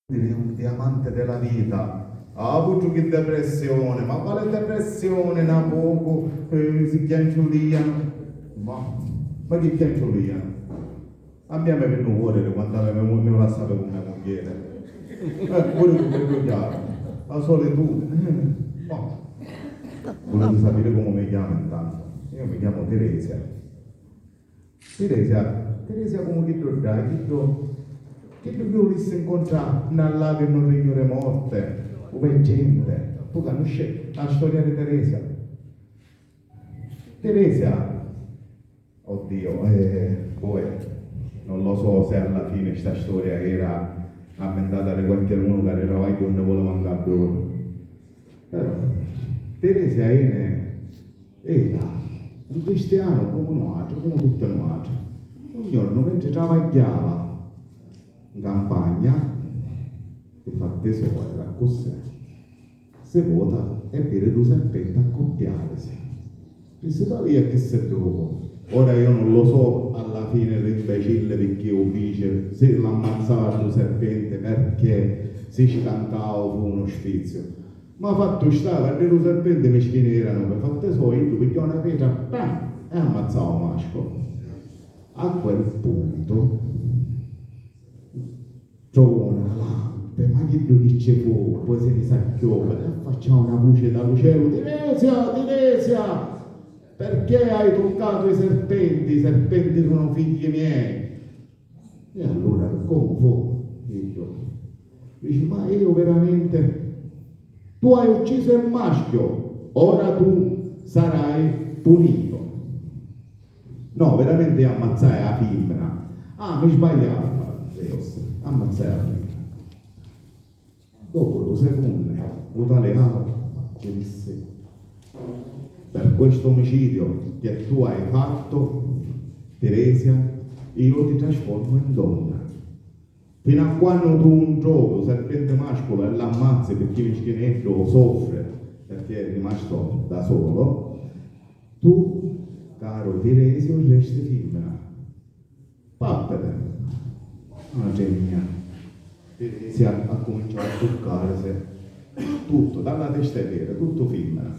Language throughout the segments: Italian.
È un diamante della vita. Ha avuto che depressione, ma quale depressione? Da poco si chianciuliano. Ma che chianciuliano? A me mi è venuto cuore quando mi passava con mia moglie. Pure come più chiaro. La solitudine. Volete sapere come mi chiamo intanto? Io mi chiamo Teresia. Teresia come che tu dai? Che tu volessi incontrare nella che non regno le morte, dove gente, tu conosci la storia di Teresia? Teresia, oddio, poi non lo so se alla fine questa storia era ambientata da qualcuno che era vai quando voleva andare a loro. Però Teresia era un cristiano come un altro, come tutti noi. Un giorno mentre travagliava in campagna e fa tesoro a cos'è se vota e vede due serpenti accoppiarsi e si va via che se dopo ora io non lo so alla fine l'imbecille perché io dice se l'ammazzava due serpenti perché si scantava fu uno sfizio ma fatto stava che due serpenti meschini erano per far tesoro io perché una pietra e ammazzava un masco a quel punto trovo una lampe, ma che tu che c'è fuori, poi se ne sacchiova, e facciamo una voce dallo cielo, Teresia, perché hai toccato i serpenti sono figli miei. E allora, come fu? Io, dice, ma io veramente, tu hai ucciso il maschio, ora tu sarai punito. No, veramente ammazzai la femmina. Ah, mi sbagliavo. Ammazzare la vita. Dopo 2 secondi, Udaleano ci disse: per questo omicidio che tu hai fatto, Teresia, io ti trasformo in donna. Fino a quando tu un gioco, serpente mascolo, e l'ammazzi perché il schienetto soffre perché è rimasto da solo, tu, caro Teresio, resti femmina. Pappete. Una genia si ha cominciato a toccarsi tutto, dalla testa ai piedi, tutto femmina.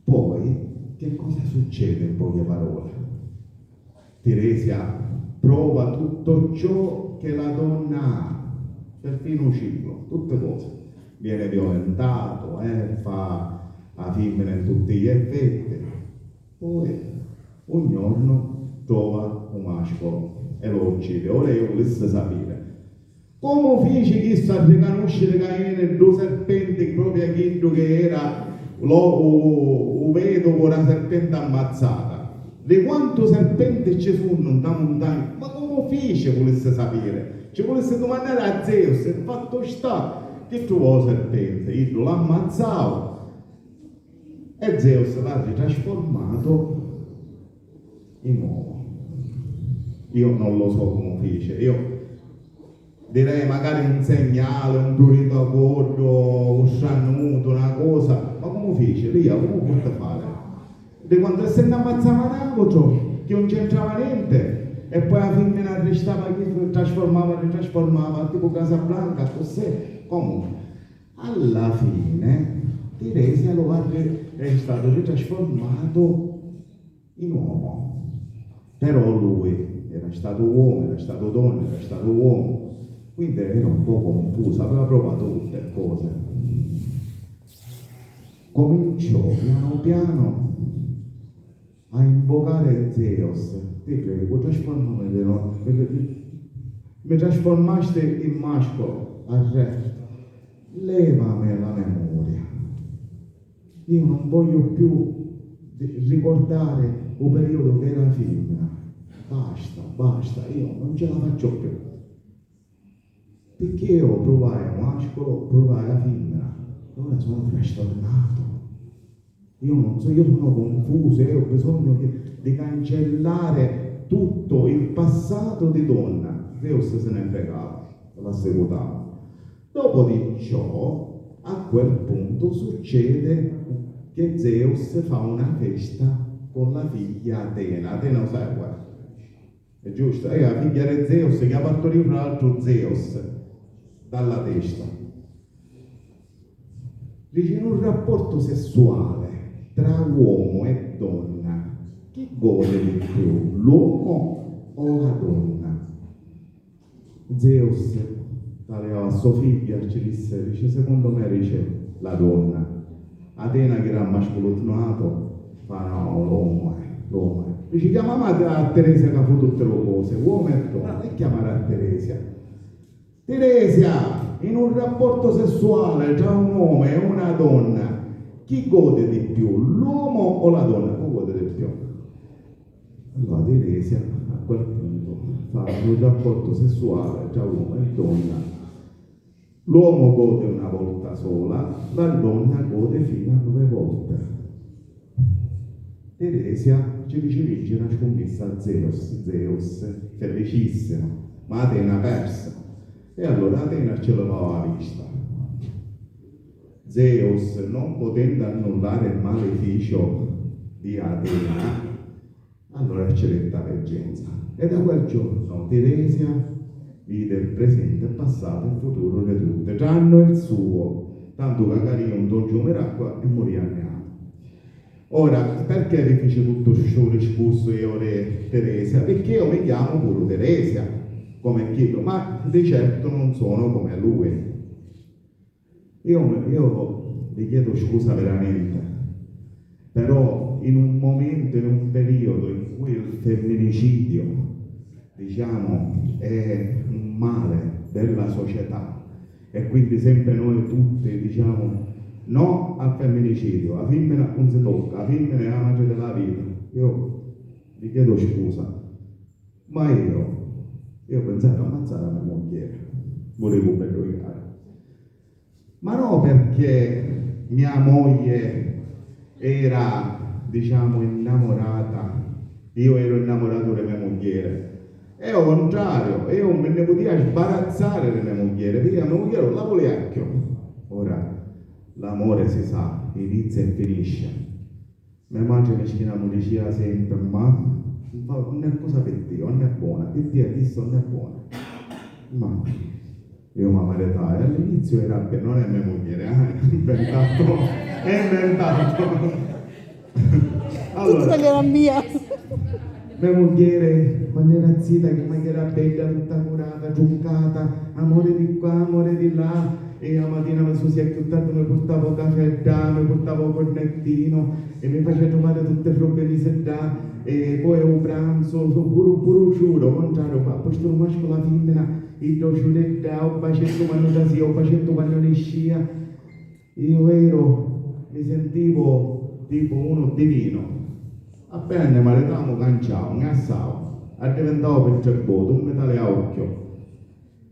Poi, che cosa succede in poche parole? Teresia prova tutto ciò che la donna ha, perfino un ciclo, tutte cose. Viene violentato, fa la femmina in tutti gli effetti. Poi, un giorno, trova un mascolo e lo uccide. Ora io volessi sapere come fece chi a riconoscere che erano 2 serpenti proprio quello che era lo vedovo la serpente ammazzata. Di quanto serpenti ci sono in montagna? Ma come fece volesse sapere? Ci volesse domandare a Zeus, il fatto sta che trovò la serpente, io l'ammazzavo e Zeus l'ha ritrasformato in uomo. Io non lo so come fece, io direi magari un segnale, un prurito a bordo, un strannuto, una cosa, ma come fece? Via, come potete fare? Di quando se ne ammazzava l'altro, che non c'entrava niente, e poi la femmina restava che trasformava, tipo Casablanca, così, comunque. Alla fine, Teresia è stato ritrasformato in uomo. Però lui era stato uomo, era stato donna, era stato uomo, quindi era un po' confuso, aveva provato tutte le cose. Cominciò piano piano a invocare Zeus. Ti prego, mi trasformaste in mascolo, al re, levami la memoria. Io non voglio più ricordare un periodo che era femmina. Basta, io non ce la faccio più. Perché io provai un mascolo, provai la femmina, ora sono frastornato. Io non so, io sono confuso, io ho bisogno di cancellare tutto il passato di donna. Zeus se ne fregava, l'ha seguitato. Dopo di ciò, a quel punto succede che Zeus fa una festa con la figlia Atena. Atena lo sai, guarda. è giusto? E la figlia di Zeus che ha partorito tra l'altro Zeus dalla testa. Dice, in un rapporto sessuale tra uomo e donna, chi gode di più, l'uomo o la donna? Zeus, tale a sua figlia, ci dice, secondo me, dice, la donna. Atena, che era masculinato, fa no, l'uomo è. Dice, chiama a Teresia che fa tutte le cose, uomo e donna, e chiamare a Teresia. Teresia, in un rapporto sessuale tra un uomo e una donna, chi gode di più, l'uomo o la donna? Chi gode di più? Allora Teresia a quel punto fa un rapporto sessuale tra uomo e donna. L'uomo gode una volta sola, la donna gode fino a 9 volte. Teresia ci vince una scommessa a Zeus, felicissimo, ma Atena persa. E allora Atena ce l'aveva a vista. Zeus, non potendo annullare il maleficio di Atena, allora eccelletta reggenza. E da quel giorno Teresia vide il presente, il passato e il futuro di tutte, tranne il suo, tanto che carino un dolce miracolo e morì anneato. Ora, perché vi fece tutto questo discorso io di Teresia? Perché io mi chiamo pure Teresia, come chiedo, ma di certo non sono come lui. Io vi chiedo scusa veramente, però in un momento, in un periodo in cui il femminicidio, diciamo, è un male della società e quindi sempre noi tutti diciamo no al femminicidio, la femmina non si tocca, la femmina è la madre della vita. Io vi chiedo scusa, ma io pensavo di ammazzare la mia moglie, volevo perdogliare, ma no perché mia moglie era, diciamo, innamorata, io ero innamorato della mia moglie, è al contrario, io me ne potevo sbarazzare della mia moglie, perché la mia moglie non la voleva più. Ora, l'amore si sa, inizia e finisce. Mia madre mi diceva sempre, ma non è cosa per Dio, non è buona, che Dio ha visto non è buona. Ma io mi maritai, all'inizio era bene, non è mia moglie, è inventato. Allora, tutta era mia. Mia moglie, quando era zita, che mi era bella, tutta curata, giuncata, amore di qua, amore di là, e la mattina mi sono acchiuttato, mi portavo caffè da, mi portavo cornettino, e mi faceva trovare tutte le robe di sedà, e poi un pranzo, pure ciuro, contrario, ma poi sto maschio la femmina, il ciuretta, un bacetto quando da sia, un bacetto quando ne scia, mi sentivo tipo uno divino. Appena ne maritavamo, canciavo, ingassavo, diventavo per tre volte, un metale a occhio.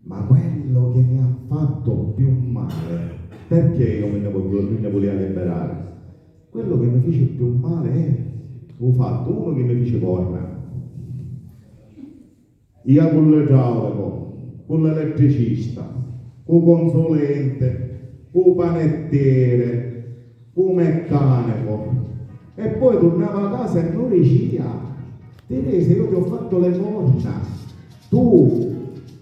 Ma quello che mi ha fatto più male, perché io me ne volevo liberare? Quello che mi fece più male è, ho fatto uno che mi fece corna. Io con l'idraulico, con l'elettricista, con il consulente, con il panettiere, con il meccanico. E poi tornava a casa e non riusciva. Teresa, io ti ho fatto le corna, tu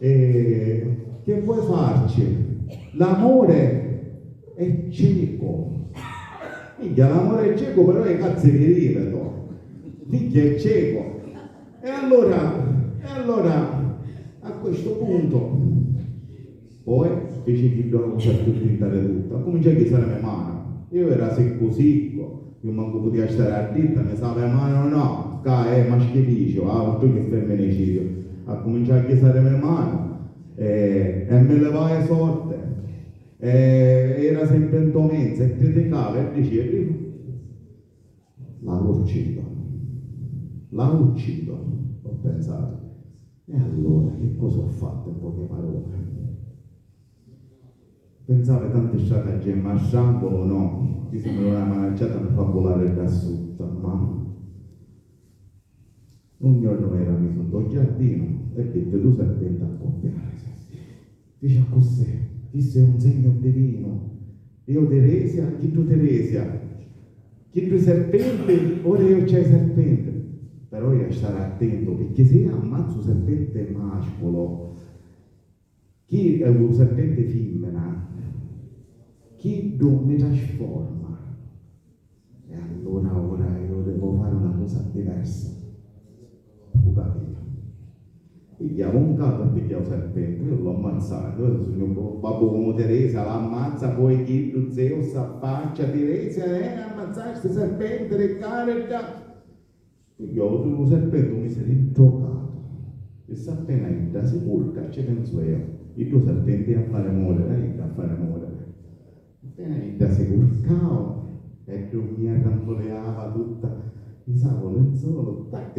che puoi farci? L'amore è cieco. Figlia, l'amore è cieco, però è cazzo di ripeto. Figlia è cieco. E allora a questo punto poi feci che non cerco di pintare tutto. Cominciai a chiedere le mani. Io era secco, io manco potevo stare a ditta, mi sa le mani no, ma schifo, altro che femminicidio. A cominciare a chiedere le mani e me levai sorte. Era sempre in tomenza e criticava e diceva la uccido, ho pensato. E allora che cosa ho fatto in poche parole? Pensavo tante strategie, ma sangue o no? Ti sembra una manacciata per far volare da sotto, ma un giorno era messo in giardino e disse tu serpente a accoppiare. Dice così, questo è un segno divino. Io Teresia, chi tu Teresia? Chi tu serpente? Ora io c'è serpente. però io stare attento, perché se io ammazzo un serpente mascolo, chi è un serpente femmina, chi non mi trasforma? E allora ora io devo fare una cosa diversa. Ho capito? Pigliavo un capo e pigliavo il serpente, io l'ho ammazzato, io sono un babbo come Teresa, l'ammazza, poi chi tu Zeus s'affaccia, Teresa, ammazzare questo serpente, reccare, pigliavo tu serpente, mi sei intoccato. E se appena entra, si purca, ci penso io. Il tuo serpente a fare morire, a fare morire. Appena entra, si purcava, e più mi arrampoleava tutta. Mi sa, non solo, tac,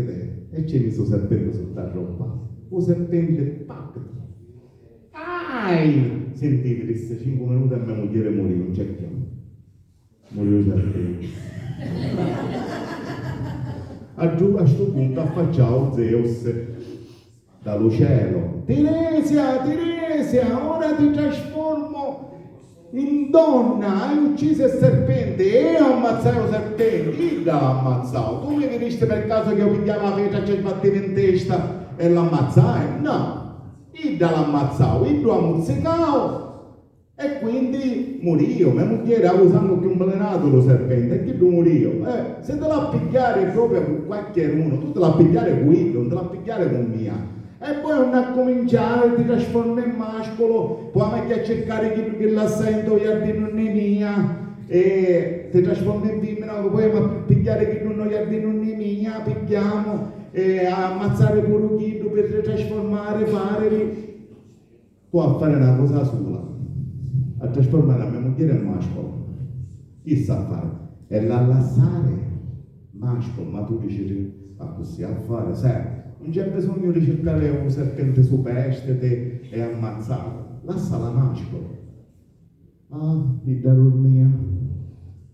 e ci messo serpente sotto roba. O serpente, pac. Ai! Sentite, disse 5 minuti e mia moglie morì, non c'è più. Morì il serpente. A questo punto affacciavo Zeus dallo cielo. Tiresia, ora ti trasformo in donna, hai ucciso il serpente, io ammazzai il serpente, chi l'ha ammazzato? Tu mi veniste per caso che io pigliavo la pietra, ci sbattevo in testa e l'ammazzai? No, io l'ammazzato, io l'ho muzzicato e quindi morivo. Mia moglie aveva usato più un belenato lo serpente e che tu morivo. Se te la pigliare proprio con qualche uno, tu te la pigliare qui, non te la pigliare con mia. E poi non a cominciare, ti trasforma in mascolo, poi metti a cercare chi che la sento, io non è mia, e ti trasforma in femmina, poi a pigliare chi non è mia, pigliamo, e a ammazzare pure chi per trasformare, fare, tu a fare una cosa sola, a trasformare la mia moglie in mascolo, chi sa fare? E la lasciare mascolo, ma tu dici, ma così a fare, sai? Non c'è bisogno di cercare un serpente superstite e ammazzarlo. Lasciala mascolo. Di darurnia.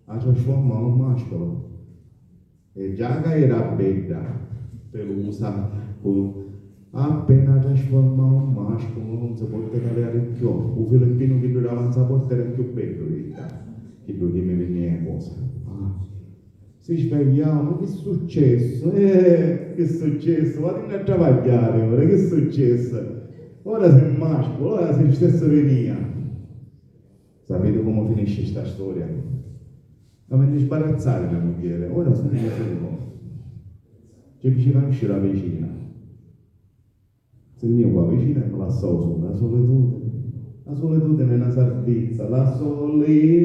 Ha trasformato un mascolo. E già che era bella, pelusa, appena trasformato un mascolo non si può tenere più. Un filippino che doveva avanzare a portare più bello, che doveva venire cosa. Si svegliamo, ma che è successo? Che è successo? Vado a travagliare ora, che è successo? Ora sei mascolo, ora sei stesso venia. Sapete come finisce questa storia? La mette sbarazzare mia moglie, ora sono io solo. C'è vicino a uscire la vicina. Se io qua vicina e me la so su, la solitudine. La solitudine è una salvezza, la solitudine.